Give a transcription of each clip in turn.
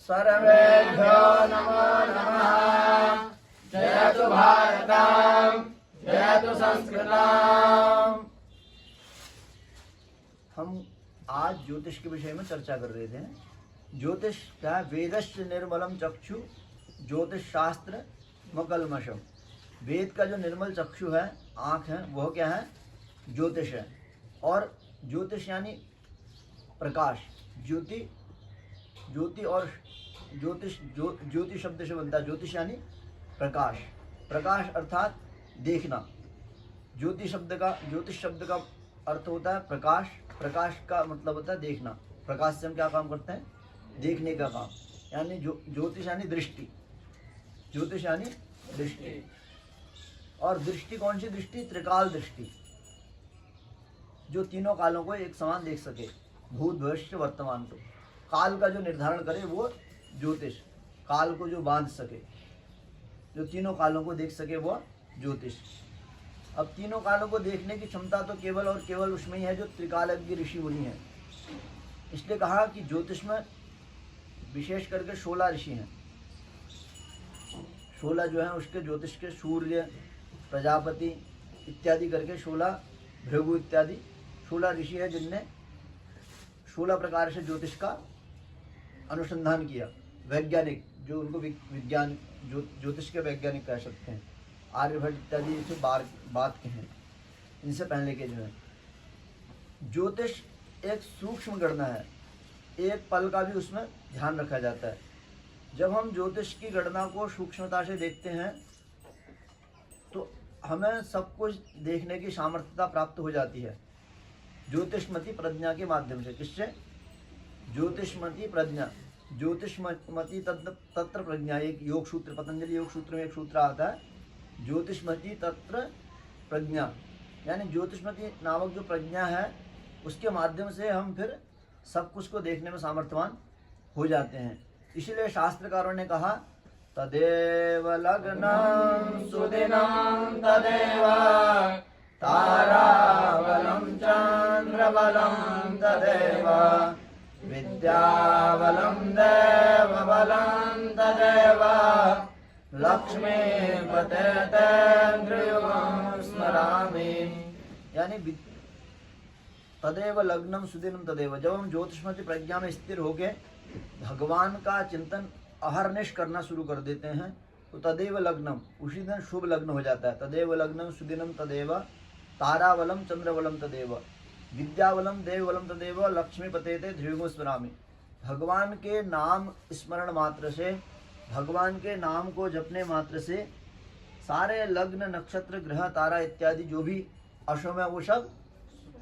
सर्वेभ्यो नमो नमः। जयतु भारतम्, जयतु संस्कृतम्। हम आज ज्योतिष के विषय में चर्चा कर रहे थे। ज्योतिष क्या है? वेदश्च निर्मलम चक्षु ज्योतिष शास्त्र मकलमशम। वेद का जो निर्मल चक्षु है, आँख है, वह क्या है? ज्योतिष है। और ज्योतिष यानी प्रकाश। ज्योति, ज्योति और ज्योतिष, ज्योति शब्द से बनता है। ज्योतिष यानी प्रकाश। प्रकाश अर्थात देखना। ज्योतिष शब्द का अर्थ होता है प्रकाश। प्रकाश का मतलब होता है देखना। प्रकाश से हम क्या काम करते हैं? देखने का काम। यानी ज्योतिष यानी दृष्टि। ज्योतिष यानी दृष्टि। और दृष्टि कौन सी दृष्टि? त्रिकाल दृष्टि, जो तीनों कालों को एक समान देख सके, भूत भविष्य वर्तमान को। काल का जो निर्धारण करे वो ज्योतिष। काल को जो बांध सके, जो तीनों कालों को देख सके, वो ज्योतिष। अब तीनों कालों को देखने की क्षमता तो केवल और केवल उसमें ही है जो त्रिकालज्ञ ऋषि मुनि है। इसलिए कहा कि ज्योतिष में विशेष करके 16 ऋषि हैं। 16 जो हैं उसके ज्योतिष के सूर्य, प्रजापति इत्यादि करके 16, भृगु इत्यादि 16 ऋषि है जिनने 16 प्रकार से ज्योतिष का अनुसंधान किया। वैज्ञानिक, जो उनको विज्ञान ज्योतिष के वैज्ञानिक कह सकते हैं। आर्यभट्ट इत्यादि इसे बात के हैं। इनसे पहले के जो है, ज्योतिष एक सूक्ष्म गणना है। एक पल का भी उसमें ध्यान रखा जाता है। जब हम ज्योतिष की गणना को सूक्ष्मता से देखते हैं तो हमें सब कुछ देखने की सामर्थ्यता प्राप्त हो जाती है ज्योतिषमती प्रज्ञा के माध्यम से। किससे? ज्योतिषमती प्रज्ञा। ज्योतिषमती तत्र प्रज्ञा, एक योग सूत्र, पतंजलि योग सूत्र में एक सूत्र आता है, ज्योतिषमती तत्र प्रज्ञा। यानी ज्योतिषमती नामक जो प्रज्ञा है उसके माध्यम से हम फिर सब कुछ को देखने में सामर्थ्यवान हो जाते हैं। इसलिए शास्त्रकारों ने कहा, तदेव लग्नं सुदिनं तदेव ताराबलं चंद्रबलं तदेव विद्याबलं देवबलं तदेव लक्ष्मीपते स्मरामि। यानी तदेव लग्नम सुदिनम तदेव। जब हम ज्योतिषमती प्रज्ञा में स्थिर होके भगवान का चिंतन अहरनिश करना शुरू कर देते हैं तो तदेव लग्नम, उसी दिन शुभ लग्न हो जाता है। तदेव लग्नम सुदिनम तदेव ताराबलम चंद्रबलम तदेव विद्याबलम देवबलम तदेव लक्ष्मीपते ध्रुवं स्मरामि। भगवान के नाम स्मरण मात्र से, भगवान के नाम को जपने मात्र से सारे लग्न, नक्षत्र, ग्रह, तारा इत्यादि जो भी अशुभ है वो सब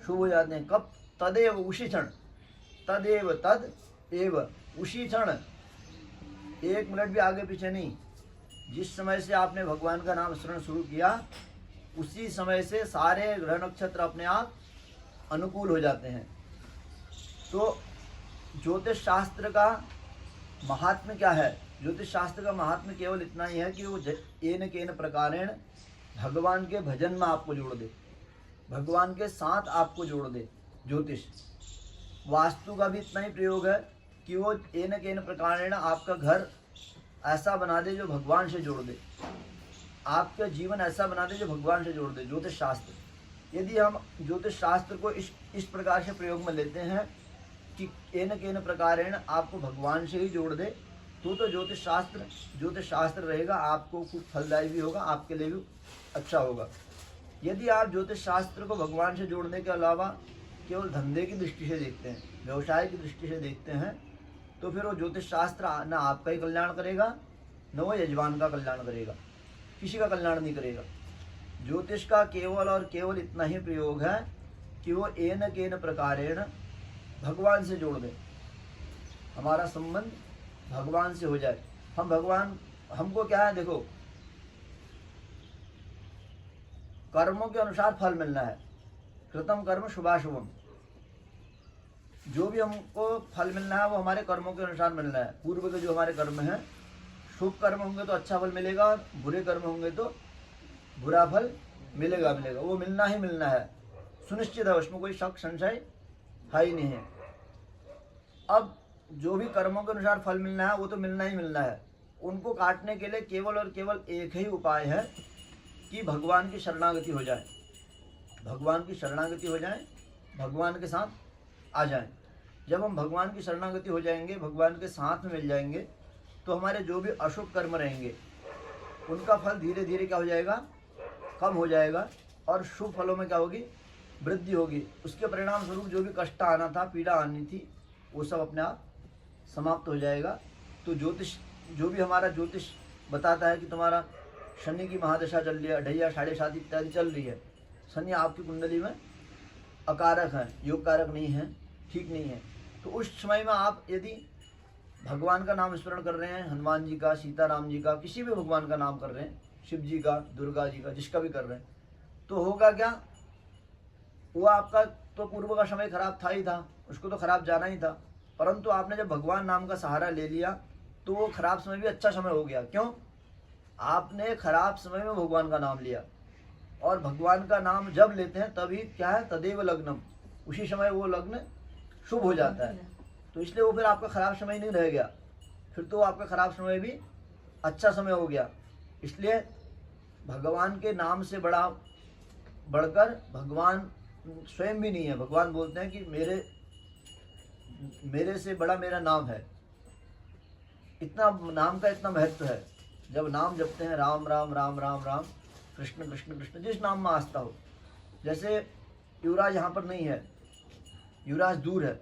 शुभ हो जाते हैं। कब? तदेव, उसी क्षण। तदेव, तद एव, उसी क्षण। 1 मिनट भी आगे पीछे नहीं। जिस समय से आपने भगवान का नाम स्मरण शुरू किया उसी समय से सारे ग्रह नक्षत्र अपने आप अनुकूल हो जाते हैं। तो ज्योतिष शास्त्र का महात्म्य क्या है? ज्योतिष शास्त्र का महात्म्य केवल इतना ही है कि वो येन केन प्रकारेण भगवान के भजन में आपको जोड़ दे, भगवान के साथ आपको जोड़ दे। ज्योतिष वास्तु का भी इतना ही प्रयोग है कि वो येन केन प्रकारेण आपका घर ऐसा बना दे जो भगवान से जोड़ दे, आपका जीवन ऐसा बना दे जो भगवान से जोड़ दे। ज्योतिष शास्त्र, यदि हम ज्योतिष शास्त्र को इस प्रकार से प्रयोग में लेते हैं कि येन केन प्रकारेण आपको भगवान से ही जोड़ दे, तो ज्योतिष शास्त्र रहेगा, आपको खूब फलदायी भी होगा, आपके लिए भी अच्छा होगा। यदि आप ज्योतिष शास्त्र को भगवान से जोड़ने के अलावा केवल धंधे की दृष्टि से देखते हैं, व्यवसाय की दृष्टि से देखते हैं, तो फिर वो ज्योतिष शास्त्र न आपका ही कल्याण करेगा न वो यजमान का कल्याण करेगा, किसी का कल्याण नहीं करेगा। ज्योतिष का केवल और केवल इतना ही प्रयोग है कि वो येन केन प्रकारेण भगवान से जोड़ दे, हमारा संबंध भगवान से हो जाए। हमको क्या है, देखो, कर्मों के अनुसार फल मिलना है। कृतम कर्म शुभाशुभम, जो भी हमको फल मिलना है वो हमारे कर्मों के अनुसार मिलना है। पूर्व के जो हमारे कर्म हैं, शुभ कर्म होंगे तो अच्छा फल मिलेगा और बुरे कर्म होंगे तो बुरा फल मिलेगा। वो मिलना ही मिलना है, सुनिश्चित है, उसमें कोई शक संशय है ही नहीं है। अब जो भी कर्मों के अनुसार फल मिलना है वो तो मिलना ही मिलना है। उनको काटने के लिए केवल और केवल एक ही उपाय है कि भगवान की शरणागति हो जाए, भगवान की शरणागति हो जाए, भगवान के साथ आ जाए। जब हम भगवान की शरणागति हो जाएंगे, भगवान के साथ में मिल जाएंगे, तो हमारे जो भी अशुभ कर्म रहेंगे उनका फल धीरे धीरे क्या हो जाएगा, कम हो जाएगा, और शुभ फलों में क्या होगी, वृद्धि होगी। उसके परिणाम स्वरूप जो भी कष्ट आना था, पीड़ा आनी थी, वो सब अपने आप समाप्त हो जाएगा। तो ज्योतिष, जो भी हमारा ज्योतिष बताता है कि तुम्हारा शनि की महादशा चल रही है, अढ़ैया, 7.5 इत्यादि चल रही है, शनि आपकी कुंडली में अकारक है, योग कारक नहीं है, ठीक नहीं है, तो उस समय में आप यदि भगवान का नाम स्मरण कर रहे हैं, हनुमान जी का, सीताराम जी का, किसी भी भगवान का नाम कर रहे हैं, शिव जी का, दुर्गा जी का, जिसका भी कर रहे हैं, तो होगा क्या, वो आपका तो पूर्व का समय खराब था ही था, उसको तो खराब जाना ही था, परंतु आपने जब भगवान नाम का सहारा ले लिया तो वो खराब समय भी अच्छा समय हो गया। क्यों? आपने खराब समय में भगवान का नाम लिया, और भगवान का नाम जब लेते हैं तभी क्या है, तदेव लग्नम, उसी समय वो लग्न शुभ हो जाता है। तो इसलिए वो फिर आपका खराब समय नहीं रह गया, फिर तो आपका खराब समय भी अच्छा समय हो गया। इसलिए भगवान के नाम से बढ़कर भगवान स्वयं भी नहीं है। भगवान बोलते हैं कि मेरे से बड़ा मेरा नाम है। इतना नाम का इतना महत्व है। जब नाम जपते हैं, राम राम राम राम राम, कृष्ण कृष्ण कृष्ण, जिस नाम में आस्था हो। जैसे युवराज यहाँ पर नहीं है, युवराज दूर है,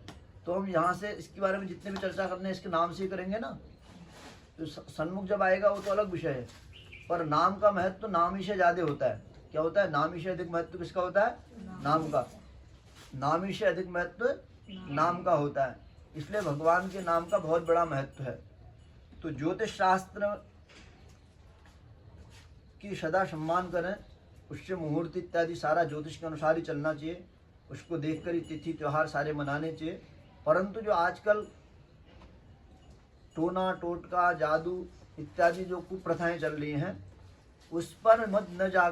तो हम यहाँ से इसके बारे में जितने भी चर्चा करने हैं इसके नाम से ही करेंगे ना। तो सन्मुख जब आएगा वो तो अलग विषय है, पर नाम का महत्व तो नाम ही से ज़्यादा होता है। क्या होता है? नाम ही से अधिक महत्व किसका होता है? नाम का। नाम ही से अधिक महत्व नाम का होता है। इसलिए भगवान के नाम का बहुत बड़ा महत्व है। तो ज्योतिष शास्त्र की सदा सम्मान करें, उससे मुहूर्त इत्यादि सारा ज्योतिष के अनुसार ही चलना चाहिए, उसको देखकर ही तिथि त्यौहार सारे मनाने चाहिए। परंतु जो आजकल टोना टोटका जादू इत्यादि जो कुप्रथाएं चल रही हैं, उस पर न जा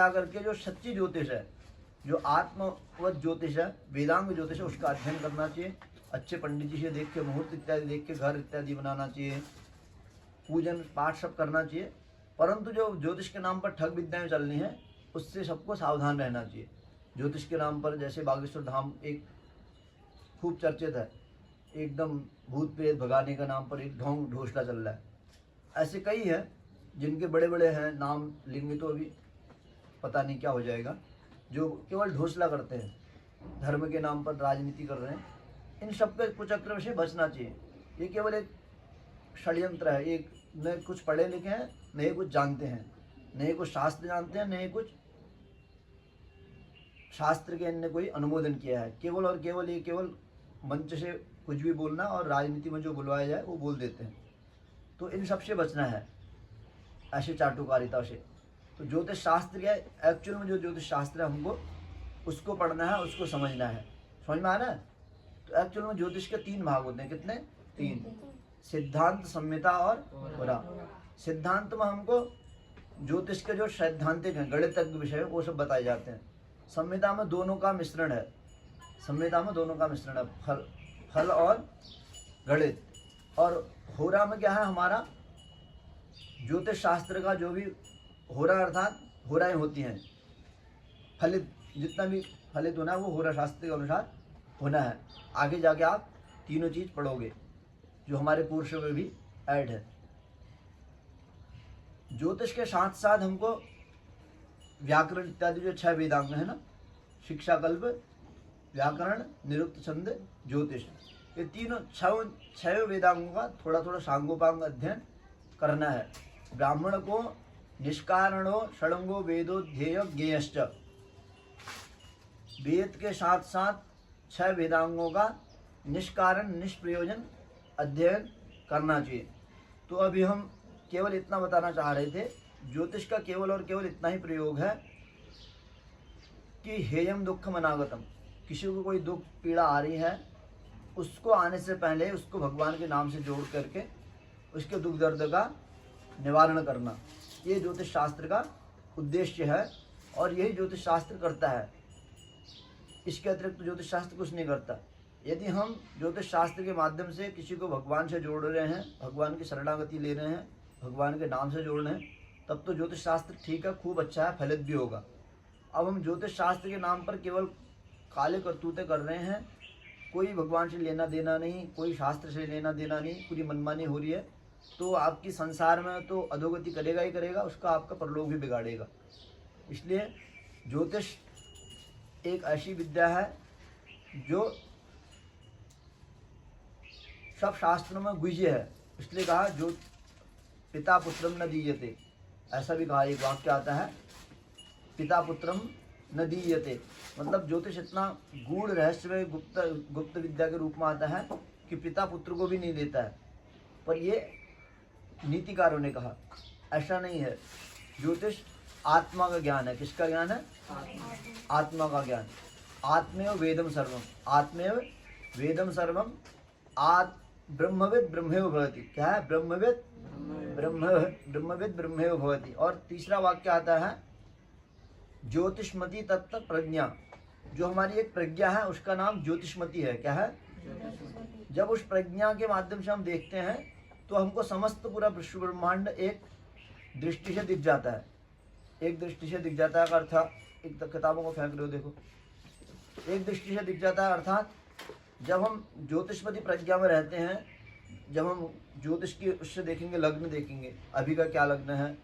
करके जो सच्ची ज्योतिष है, जो आत्मवत ज्योतिष है, वेदांग ज्योतिष है, उसका अध्ययन करना चाहिए। अच्छे पंडित जी से देख के, मुहूर्त इत्यादि देख के घर इत्यादि बनाना चाहिए, पूजन पाठ सब करना चाहिए। परंतु जो ज्योतिष के नाम पर ठग विद्याएं चलनी है, उससे सबको सावधान रहना चाहिए। ज्योतिष के नाम पर जैसे बागेश्वर धाम एक खूब चर्चित है, एकदम भूत प्रेत भगाने का नाम पर एक ढोंग ढोसला चल रहा है। ऐसे कई हैं जिनके बड़े बड़े हैं, नाम लेंगे तो अभी पता नहीं क्या हो जाएगा, जो केवल ढोसला करते हैं, धर्म के नाम पर राजनीति कर रहे हैं। इन सब के कुचक्र से बचना चाहिए। ये केवल एक षड्यंत्र है। एक न कुछ पढ़े लिखे हैं, न कुछ जानते हैं, न कुछ शास्त्र जानते हैं, न कुछ शास्त्र के इनने कोई अनुमोदन किया है। केवल और केवल ये केवल मंच से कुछ भी बोलना और राजनीति में जो बुलवाया जाए वो बोल देते हैं। तो इन सब से बचना है, ऐसे चाटुकारिता से। तो ज्योतिष शास्त्र क्या है, एक्चुअल में जो ज्योतिष शास्त्र है हमको उसको पढ़ना है, उसको समझना है। समझ में आ रहा है? तो एक्चुअल में ज्योतिष के 3 भाग होते हैं। कितने? 3। सिद्धांत, संहिता और पुरा। सिद्धांत में हमको ज्योतिष के जो सैद्धांतिक हैं, गणितज्ञ विषय वो सब बताए जाते हैं। संहिता में दोनों का मिश्रण है, संहिता में दोनों का मिश्रण है, फल और गणित। और होरा में क्या है, हमारा ज्योतिष शास्त्र का जो भी होरा, अर्थात होराएं होती हैं, फलित, जितना भी फलित होना है वो होरा शास्त्र के अनुसार होना है। आगे जाके आप तीनों चीज पढ़ोगे जो हमारे कोर्स में भी ऐड है। ज्योतिष के साथ साथ हमको व्याकरण इत्यादि जो 6 वेदांग है ना, शिक्षा, कल्प, व्याकरण, निरुक्त, छंद, ज्योतिष, ये तीनों 6 वेदांगों का थोड़ा थोड़ा सांगोपांग अध्ययन करना है। ब्राह्मण को निष्कारणो षडंगो वेदो ध्येय ज्ञेयश्च, वेद के साथ साथ 6 वेदांगों का निष्कारण निष्प्रयोजन अध्ययन करना चाहिए। तो अभी हम केवल इतना बताना चाह रहे थे, ज्योतिष का केवल और केवल इतना ही प्रयोग है कि हेयम दुखम अनागतम, किसी को कोई दुख पीड़ा आ रही है, उसको आने से पहले उसको भगवान के नाम से जोड़ करके उसके दुख दर्द का निवारण करना, ये ज्योतिष शास्त्र का उद्देश्य है। और यही ज्योतिष शास्त्र करता है, इसके अतिरिक्त ज्योतिष शास्त्र कुछ नहीं करता। यदि हम ज्योतिष शास्त्र के माध्यम से किसी को भगवान से जोड़ रहे हैं, भगवान की शरणागति ले रहे हैं, भगवान के नाम से जोड़ रहे हैं, तब तो ज्योतिष शास्त्र ठीक है, खूब अच्छा है, फलित भी होगा। अब हम ज्योतिष शास्त्र के नाम पर केवल काले करतूते कर रहे हैं, कोई भगवान से लेना देना नहीं, कोई शास्त्र से लेना देना नहीं, पूरी मनमानी हो रही है, तो आपकी संसार में तो अधोगति करेगा ही करेगा, उसका आपका परलोक भी बिगाड़ेगा। इसलिए ज्योतिष एक ऐसी विद्या है जो सब शास्त्रों में गुह्य है। इसलिए कहा जो पिता पुत्रम न दीयते, ऐसा भी कहा, एक वाक्य आता है पिता पुत्रम न दीयते, मतलब ज्योतिष इतना गूढ़ रहस्य में गुप्त विद्या के रूप में आता है कि पिता पुत्र को भी नहीं देता है। पर ये नीतिकारों ने कहा ऐसा नहीं है, ज्योतिष आत्मा का ज्ञान है। किसका ज्ञान है? आत्मा का ज्ञान। आत्मेव वेदम सर्वम, आत्मेव वेदम सर्वम, ब्रह्मविद ब्रह्मेव भवति। क्या है? ब्रह्मविद ब्रह्मेव भवति। और तीसरा वाक्य आता है ज्योतिषमती तत्व प्रज्ञा, जो हमारी एक प्रज्ञा है उसका नाम ज्योतिषमती है। क्या है? जब उस प्रज्ञा के माध्यम से हम देखते हैं तो हमको समस्त पूरा विश्व ब्रह्मांड एक दृष्टि से दिख जाता है। एक दृष्टि से दिख जाता है अर्थात, एक किताबों को फेंक रहे हो देखो, एक दृष्टि से दिख जाता है अर्थात जब हम ज्योतिषमती प्रज्ञा में रहते हैं, जब हम ज्योतिष की उससे देखेंगे, लग्न देखेंगे, अभी का क्या लग्न है,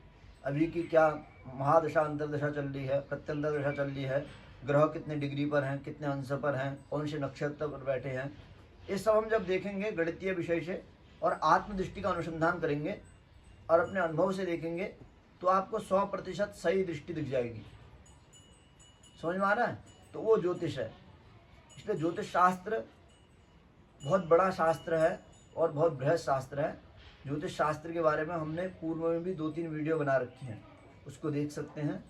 अभी की क्या महादशा अंतरदशा चल रही है, प्रत्यंतर दशा चल रही है, ग्रह कितने डिग्री पर हैं, कितने अंश पर हैं, कौन से नक्षत्र पर बैठे हैं, ये सब हम जब देखेंगे गणितीय विषय से और आत्मदृष्टि का अनुसंधान करेंगे और अपने अनुभव से देखेंगे तो आपको 100% सही दृष्टि दिख जाएगी। समझ में आ रहा है? तो वो ज्योतिष है। इसलिए ज्योतिष शास्त्र बहुत बड़ा शास्त्र है और बहुत बृहद शास्त्र है। ज्योतिष शास्त्र के बारे में हमने पूर्व में भी 2-3 वीडियो बना रखी हैं, उसको देख सकते हैं।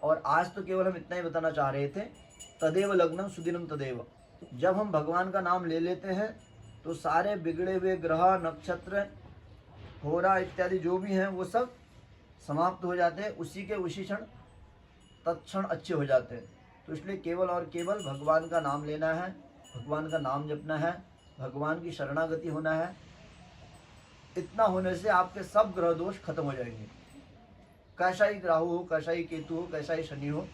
और आज तो केवल हम इतना ही बताना चाह रहे थे, तदेव लग्नम सुदिनम तदेव। जब हम भगवान का नाम ले लेते हैं तो सारे बिगड़े हुए ग्रह, नक्षत्र, होरा इत्यादि जो भी हैं वो सब समाप्त हो जाते हैं, उसी के उसी क्षण तत्क्षण अच्छे हो जाते हैं। तो इसलिए केवल और केवल भगवान का नाम लेना है, भगवान का नाम जपना है, भगवान की शरणागति होना है। इतना होने से आपके सब ग्रह दोष खत्म हो जाएंगे। कैसा ही राहु हो, कैसा ही केतु हो, कैसा ही शनि हो,